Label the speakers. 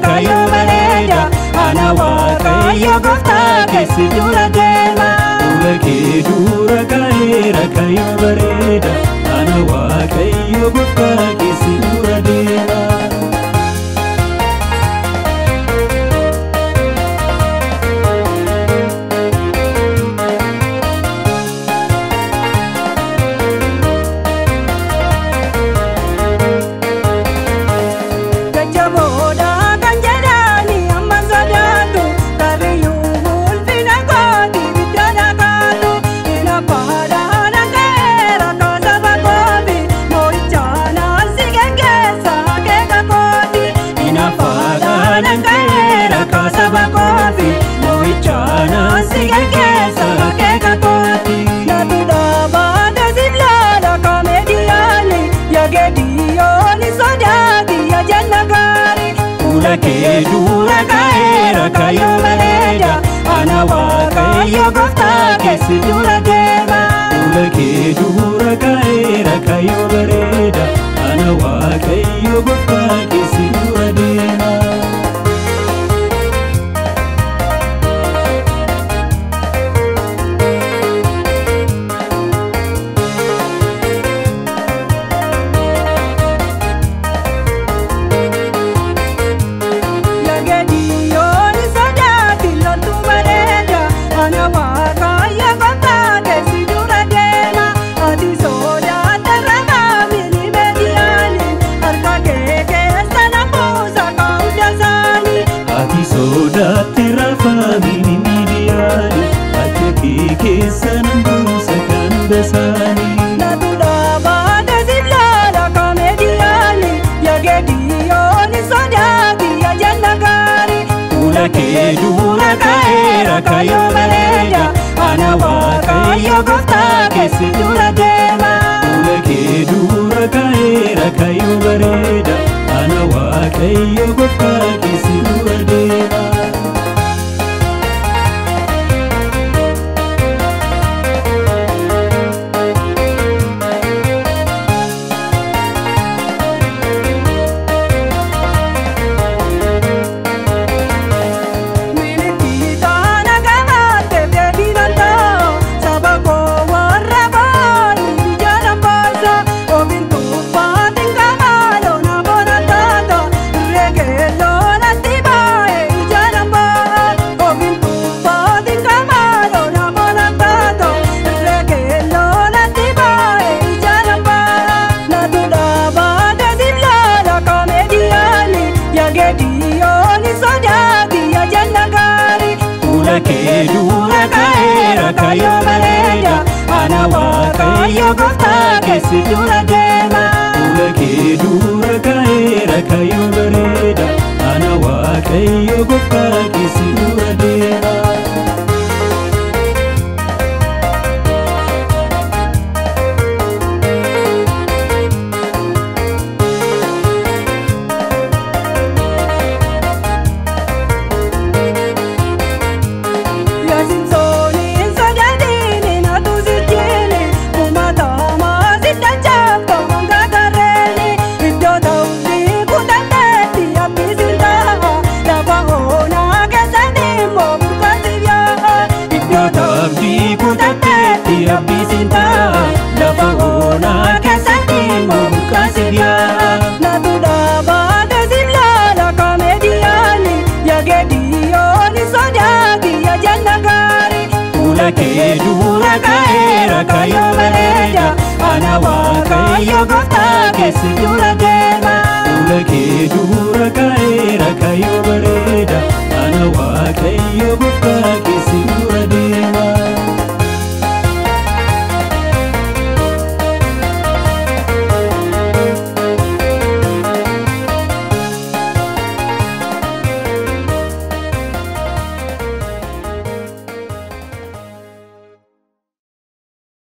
Speaker 1: ka'eera kayyoo bareeda ana waaqayyo gooftaa keessi dura deema. Fuula kee dura ka'eera kayyoo bareeda ana waaqayyo gooftaa keessi dura deema. Fuula kee dura ka'eera kayyoo bareeda ana waaqayyo gooftaa keessi dura deema. Fuula kee dura ka'eera kayyoo bareeda ana waaqayyo gooftaa keessi dura deema. Sodaatti rafamini miidiyaani akka kee keessa nan buusa kan basaanii.
Speaker 2: Natu dhaabata sibiila kaameediyaani yaagediyooni sodaati yaajala gaarii.
Speaker 1: Fuula kee dura ka'eera kayyoo bareeda ana waaqayyo gooftaa keessi dura deema. Fuula kee dura ka'eera kayyoo bareeda ana waaqayyo gooftaa keessi dura deema. Fuula kee dura ka'eera kayyoo bareeda ana waaqayyo gooftaa keessi dura deema. Fuula kee dura ka'eera kayyoo bareeda ana waaqayyo gooftaa keessi dura deema. Lafa onaa keessatti muka sibiyaa.
Speaker 2: Natu dhaabata sibiila kaameediyaani yaagediyooni sodaati yaajala gaarii.
Speaker 1: Fuula kee dura ka'eera kayyoo bareeda ana waaqayyo gooftaa keessi dura deema.